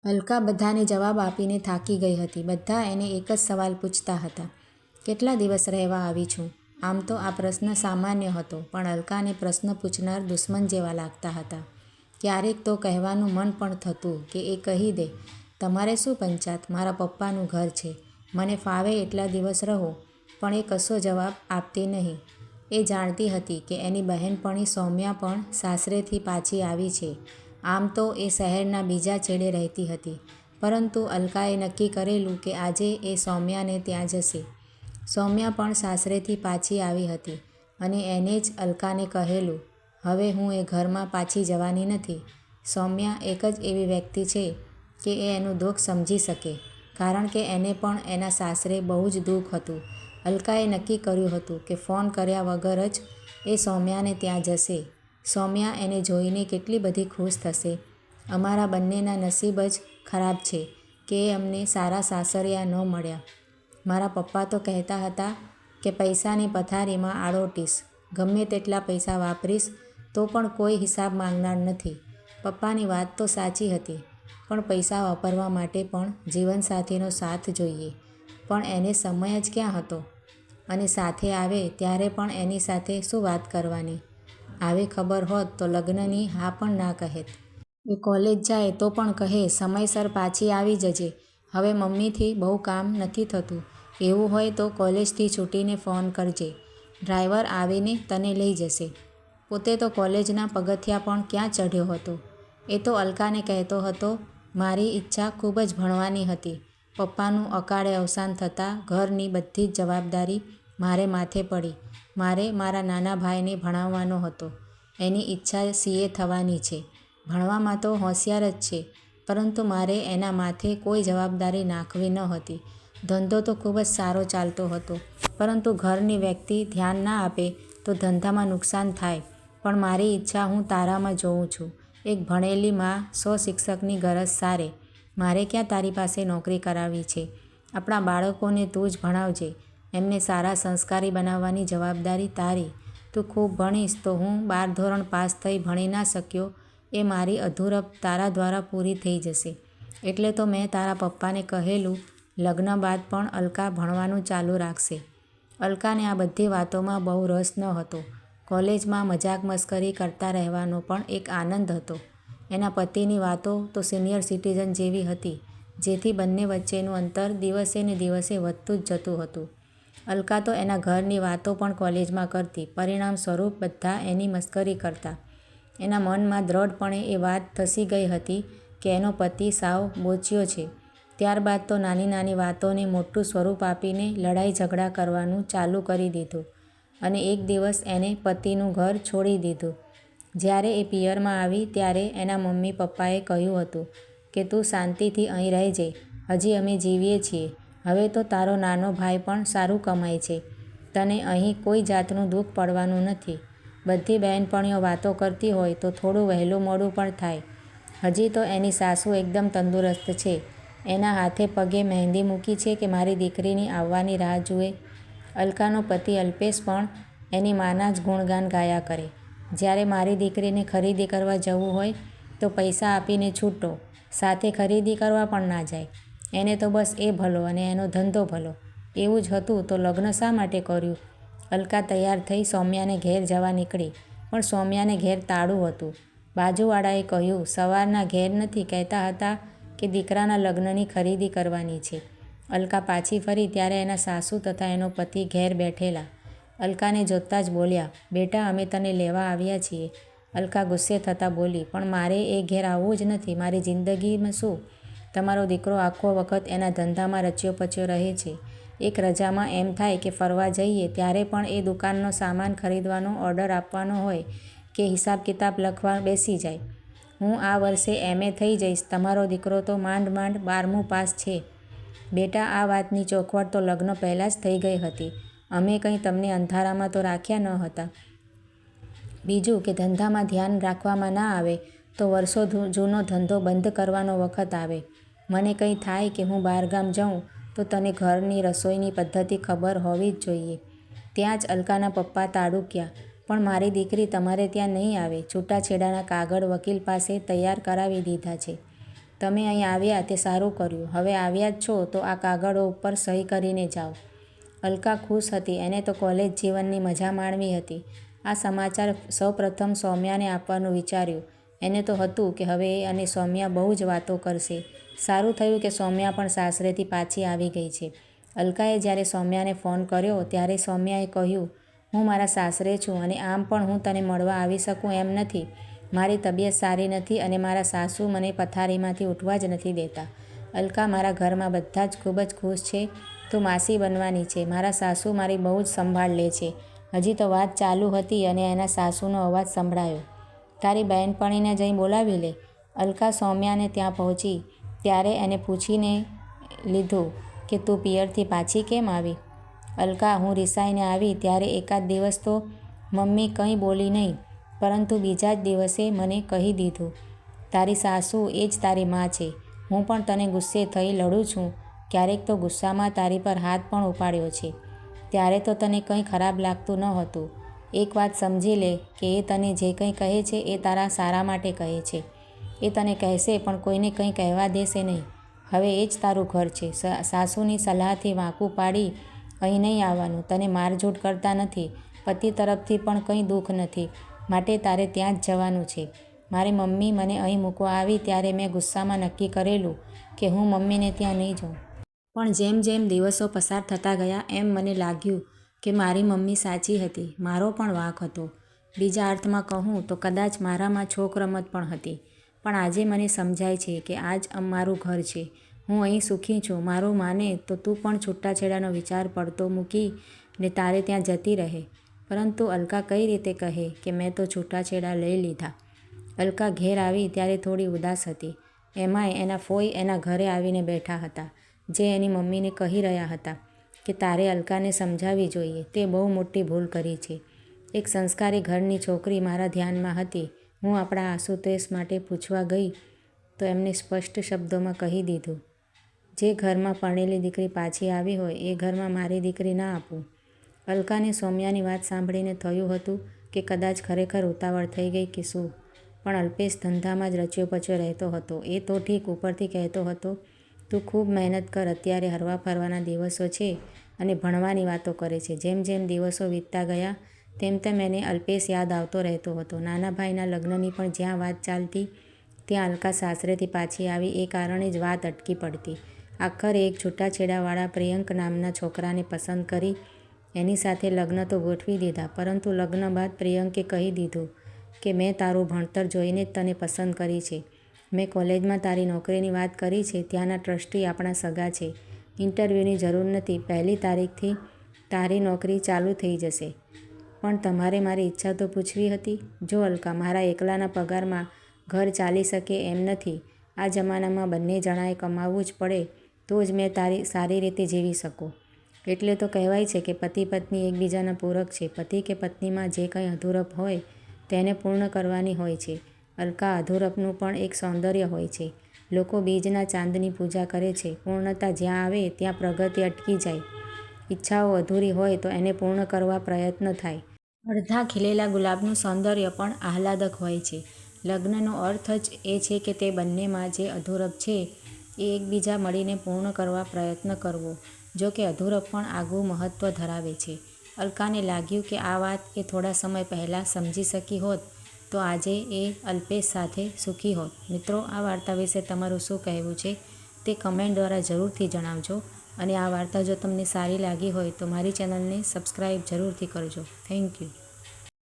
અલકા બધાને જવાબ આપીને થાકી ગઈ હતી. બધા એને એક જ સવાલ પૂછતા હતા, કેટલા દિવસ રહેવા આવી છું? આમ તો આ પ્રશ્ન સામાન્ય હતો, પણ અલકાને પ્રશ્ન પૂછનાર દુશ્મન જેવા લાગતા હતા. ક્યારેક તો કહેવાનું મન પણ થતું કે એ કહી દે, તમારે શું પંચાત, મારા પપ્પાનું ઘર છે, મને ફાવે એટલા દિવસ રહો. પણ એ કશો જવાબ આપતી નહીં. એ જાણતી હતી કે એની બહેનપણી સૌમ્યા પણ સાસરેથી પાછી આવી છે. આમ તો એ શહેરના બીજા છેડે રહેતી હતી, પરંતુ અલકાએ નક્કી કરેલું કે આજે એ સૌમ્યાને ત્યાં જશે. સૌમ્યા પણ સાસરેથી પાછી આવી હતી અને એને જ અલકાને કહેલું, હવે હું એ ઘરમાં પાછી જવાની નથી. સૌમ્યા એક જ એવી વ્યક્તિ છે કે એ એનું દુઃખ સમજી શકે, કારણ કે એને પણ એના સાસરે બહુ જ દુઃખ હતું. અલકાએ નક્કી કર્યું હતું કે ફોન કર્યા વગર જ એ સૌમ્યાને ત્યાં જશે. સૌમ્યા એને જોઈને કેટલી બધી ખુશ થશે. અમારા બંનેના નસીબ જ ખરાબ છે કે અમને સારા સાસરિયા ન મળ્યા. મારા પપ્પા તો કહેતા હતા કે પૈસાની પથારીમાં આડોટીશ, ગમે તેટલા પૈસા વાપરીશ તો પણ કોઈ હિસાબ માંગનાર નથી. પપ્પાની વાત તો સાચી હતી, પણ પૈસા વાપરવા માટે પણ જીવનસાથીનો સાથ જોઈએ. પણ એને સમય જ ક્યાં હતો, અને સાથે આવે ત્યારે પણ એની સાથે શું વાત કરવાની? આવી ખબર હોત તો લગ્નની હા પણ ના કહેત. એ કોલેજ જાય તો પણ કહે, સમયસર પાછી આવી જજે, હવે મમ્મીથી બહુ કામ નથી થતું. એવું હોય તો કોલેજથી છૂટીને ફોન કરજે, ડ્રાઈવર આવીને તને લઈ જશે. પોતે તો કોલેજના પગથિયાં પણ ક્યાં ચઢ્યો હતો. એ તો અલકાને કહેતો હતો, મારી ઈચ્છા ખૂબ જ ભણવાની હતી. પપ્પાનું અકાળે અવસાન થતાં ઘરની બધી જ જવાબદારી મારે માથે પડી. મારે મારા નાના ભાઈને ભણાવવાનો હતો. એની ઈચ્છા CA થવાની છે. ભણવામાં તો હોશિયાર જ છે, પરંતુ મારે એના માથે કોઈ જવાબદારી નાખવી ન હતી. ધંધો તો ખૂબ જ સારો ચાલતો હતો, પરંતુ ઘરની વ્યક્તિ ધ્યાન ના આપે તો ધંધામાં નુકસાન થાય. પણ મારી ઈચ્છા હું તારામાં જોઉં છું. એક ભણેલી માં 100 શિક્ષકની ગરજ સારે. મારે ક્યાં તારી પાસે નોકરી કરાવવી છે. આપણા બાળકોને તું જ ભણાવજે. એમને સારા સંસ્કારી બનાવવાની જવાબદારી તારી. તું ખૂબ ભણીશ તો હું 12 ધોરણ પાસ થઈ ભણી ના શક્યો એ મારી અધૂરપ તારા દ્વારા પૂરી થઈ જશે. એટલે તો મેં તારા પપ્પાને કહેલું, લગ્ન બાદ પણ અલકા ભણવાનું ચાલુ રાખશે. અલકાને આ બધી વાતોમાં બહુ રસ ન હતો. કોલેજમાં મજાક મસ્કરી કરતા રહેવાનો પણ એક આનંદ હતો. એના પતિની વાતો તો સિનિયર સિટીઝન જેવી હતી, જેથી બંને વચ્ચેનું અંતર દિવસે ને દિવસે વધતું જ જતું હતું. અલકા તો એના ઘરની વાતો પણ કોલેજમાં કરતી, પરિણામ સ્વરૂપ બધા એની મસ્કરી કરતા. એના મનમાં દ્રઢપણે એ વાત ધસી ગઈ હતી કે એનો પતિ સાવ બોચિયો છે. ત્યારબાદ તો નાની નાની વાતોને મોટું સ્વરૂપ આપીને લડાઈ ઝઘડા કરવાનું ચાલુ કરી દીધું, અને એક દિવસ એને પતિનું ઘર છોડી દીધું. જ્યારે એ પિયરમાં આવી ત્યારે એના મમ્મી પપ્પાએ કહ્યું હતું કે તું શાંતિથી અહીં રહેજે, હજી અમે જીવીએ છીએ. હવે તો તારો નાનો ભાઈ પણ સારું કમાય છે, તને અહીં કોઈ જાતનું દુઃખ પડવાનું નથી. બધી બહેનપણીઓ વાતો કરતી હોય તો થોડું વહેલું મોડું પણ થાય. હજી તો એની સાસુ એકદમ તંદુરસ્ત છે. એના હાથે પગે મહેંદી મૂકી છે કે મારી દીકરીની આવવાની રાહ જુએ. અલકાનો પતિ અલ્પેશ પણ એની માના જ ગુણગાન ગાયા કરે. જ્યારે મારી દીકરીને ખરીદી કરવા જવું હોય તો પૈસા આપીને છૂટો, સાથે ખરીદી કરવા પણ ના જાય. એને તો બસ એ ભલો અને એનો ધંધો ભલો. એવું જ હતું તો લગ્ન શા માટે કર્યું? અલકા તૈયાર થઈ સૌમ્યાને ઘેર જવા નીકળી, પણ સૌમ્યાને ઘેર તાળું હતું. બાજુવાળાએ કહ્યું, સવારના ઘેર નથી, કહેતા હતા કે દીકરાના લગ્નની ખરીદી કરવાની છે. અલકા પાછી ફરી ત્યારે એના સાસુ તથા એનો પતિ ઘેર બેઠેલા. અલકાને જોતાં જ બોલ્યા, બેટા અમે તને લેવા આવ્યા છીએ. અલકા ગુસ્સે થતાં બોલી, પણ મારે એ ઘેર આવવું જ નથી. મારી જિંદગીમાં શું? તમારો દીકરો આખો વખત એના ધંધામાં રચ્યો પચ્યો રહે છે. એક રજામાં એમ થાય કે ફરવા જઈએ ત્યારે પણ એ દુકાનનો સામાન ખરીદવાનો ઓર્ડર આપવાનો હોય કે હિસાબ કિતાબ લખવા બેસી જાય. હું આ વર્ષે MA થઈ જઈશ, તમારો દીકરો તો માંડ માંડ 12મું પાસ છે. બેટા આ વાતની ચોખવટ તો લગ્ન પહેલાં જ થઈ ગઈ હતી. અમે કંઈ તમને અંધારામાં તો રાખ્યા ન હતા. બીજું કે ધંધામાં ધ્યાન રાખવામાં ના આવે તો વર્ષો જૂનો ધંધો બંધ કરવાનો વખત આવે. મને કંઈ થાય કે હું બહારગામ જાઉં તો તને ઘરની રસોઈની પદ્ધતિ ખબર હોવી જ જોઈએ. ત્યાં જ અલકાના પપ્પા તાડુક્યા, પણ મારી દીકરી તમારે ત્યાં નહીં આવે. છૂટાછેડાના કાગળ વકીલ પાસે તૈયાર કરાવી દીધા છે. તમે અહીં આવ્યા તે સારું કર્યું. હવે આવ્યા જ છો તો આ કાગળો ઉપર સહી કરીને જાઓ. અલકા ખુશ હતી. એને તો કોલેજ જીવનની મજા માણવી હતી. આ સમાચાર સૌપ્રથમ સૌમ્યાને આપવાનું વિચાર્યું. એને તો હતું કે હવે એ અને સૌમ્યા બહુ જ વાતો કરશે. સારું થયું કે સૌમ્યા પણ સાસરેથી પાછી આવી ગઈ છે. અલકાએ જ્યારે સૌમ્યાને ફોન કર્યો ત્યારે સૌમ્યાએ કહ્યું, હું મારા સાસરે છું અને આમ પણ હું તને મળવા આવી શકું એમ નથી. મારી તબિયત સારી નથી અને મારા સાસુ મને પથારીમાંથી ઉઠવા જ નથી દેતા. અલકા, મારા ઘરમાં બધા જ ખૂબ જ ખુશ છે. તું માસી બનવાની છે. મારા સાસુ મારી બહુ જ સંભાળ લે છે. હજી તો વાત ચાલુ હતી અને એના સાસુનો અવાજ સંભળાયો. તારી બહેનપણીને જઈ બોલાવી લે. અલકા સૌમ્યાને ત્યાં પહોંચી ત્યારે એને પૂછીને લીધું કે તું પિયરથી પાછી કેમ આવી? અલકા, હું રિસાઈને આવી ત્યારે એકાદ દિવસ તો મમ્મી કંઈ બોલી નહીં, પરંતુ બીજા જ દિવસે મને કહી દીધું, તારી સાસુ એ જ તારી માં છે. હું પણ તને ગુસ્સે થઈ લડું છું. ક્યારેક તો ગુસ્સામાં તારી પર હાથ પણ ઉપાડ્યો છે. ત્યારે તો તને કંઈ ખરાબ લાગતું નહોતું. એક વાત સમજી લે કે એ તને જે કંઈ કહે છે એ તારા સારા માટે કહે છે. એ તને કહેશે પણ કોઈને કંઈ કહેવા દેશે નહીં. હવે એ જ તારું ઘર છે. સાસુની સલાહથી વાંકું પાડી અહીં નહીં આવવાનું. તને મારઝૂડ કરતા નથી. પતિ તરફથી પણ કંઈ દુઃખ નથી. માટે તારે ત્યાં જ જવાનું છે. મારી મમ્મી મને અહીં મૂકવા આવી ત્યારે મેં ગુસ્સામાં નક્કી કરેલું કે હું મમ્મીને ત્યાં નહીં જાઉં. પણ જેમ જેમ દિવસો પસાર થતા ગયા એમ મને લાગ્યું કે મારી મમ્મી સાચી હતી. મારો પણ વાંક હતો. બીજા અર્થમાં કહું તો કદાચ મારામાં છોકરમત પણ હતી. પણ આજે મને સમજાય છે કે આ જ મારું ઘર છે. હું અહીં સુખી છું. મારું માને તો તું પણ છૂટાછેડાનો વિચાર પડતો મૂકી ને તારે ત્યાં જતી રહે. પરંતુ અલકા કઈ રીતે કહે કે મેં તો છૂટાછેડા લઈ લીધા? અલકા ઘેર આવી ત્યારે થોડી ઉદાસ હતી. એમાંય એના ફોઈ એના ઘરે આવીને બેઠા હતા, જે એની મમ્મીને કહી રહ્યા હતા કે તારે અલકાને સમજાવવી જોઈએ. તે બહુ મોટી ભૂલ કરી છે. એક સંસ્કારી ઘરની છોકરી મારા ધ્યાનમાં હતી. હું આપણા આશુતોષ માટે પૂછવા ગઈ તો એમને સ્પષ્ટ શબ્દોમાં કહી દીધું, જે ઘરમાં પરણેલી દીકરી પાછી આવી હોય એ ઘરમાં મારી દીકરી ના આપું. અલકાને સૌમ્યાની વાત સાંભળીને થયું હતું કે કદાચ ખરેખર ઉતાવળ થઈ ગઈ કે શું. પણ અલ્પેશ ધંધામાં જ રચ્યો પચ્યો રહેતો હતો. એ તો ઠીક ઉપરથી કહેતો હતો, તું ખૂબ મહેનત કર, અત્યારે હરવા ફરવાના દિવસો છે અને ભણવાની વાતો કરે છે. જેમ જેમ દિવસો વીતતા ગયા તેમ તેમ એને અલ્પેશ યાદ આવતો રહેતો હતો. નાના ભાઈના લગ્નની પણ જ્યાં વાત ચાલતી ત્યાં અલકા સાસરેથી પાછી આવી એ કારણે જ વાત અટકી પડતી. આખરે એક છૂટાછેડાવાળા પ્રિયંક નામના છોકરાને પસંદ કરી એની સાથે લગ્ન તો ગોઠવી દીધા. પરંતુ લગ્ન બાદ પ્રિયંકે કહી દીધું કે મેં તારું ભણતર જોઈને જ તને પસંદ કરી છે. મેં કોલેજમાં તારી નોકરીની વાત કરી છે. ત્યાંના ટ્રસ્ટી આપણા સગા છે. ઇન્ટરવ્યૂની જરૂર નથી. 1લી તારીખથી તારી નોકરી ચાલુ થઈ જશે. પણ તમારે મારી ઈચ્છા તો પૂછવી હતી. જો અલકા, મારા એકલાના પગારમાં ઘર ચાલી શકે એમ નથી. આ જમાનામાં બંને જણાએ કમાવવું જ પડે તો જ મેં સારી રીતે જીવી શકું. એટલે તો કહેવાય છે કે પતિ પત્ની એકબીજાના પૂરક છે. પતિ કે પત્નીમાં જે કંઈ અધૂરપ હોય તેને પૂર્ણ કરવાની હોય છે. અલકા, અધૂરપનું પણ એક સૌંદર્ય હોય છે. લોકો બીજના ચાંદની પૂજા કરે છે. પૂર્ણતા જ્યાં આવે ત્યાં પ્રગતિ અટકી જાય. ઈચ્છાઓ અધૂરી હોય તો એને પૂર્ણ કરવા પ્રયત્ન થાય. અડધા ખીલેલા ગુલાબનું સૌંદર્ય પણ આહલાદક હોય છે. લગ્નનો અર્થ જ એ છે કે તે બંનેમાં જે અધૂરપ છે એ એકબીજા મળીને પૂર્ણ કરવા પ્રયત્ન કરવો. જો કે અધૂરપ પણ આગવું મહત્ત્વ ધરાવે છે. અલકાને લાગ્યું કે આ વાત એ થોડા સમય પહેલાં સમજી શકી હોત તો આજે એ અલ્પેશ સાથે સુખી હોત. મિત્રો, આ વાર્તા વિશે તમારું શું કહેવું છે તે કમેન્ટ દ્વારા જરૂરથી જણાવજો. અને આ વાર્તા જો તમને સારી લાગી હોય તો મારી ચેનલને સબસ્ક્રાઈબ જરૂરથી કરજો. Thank you.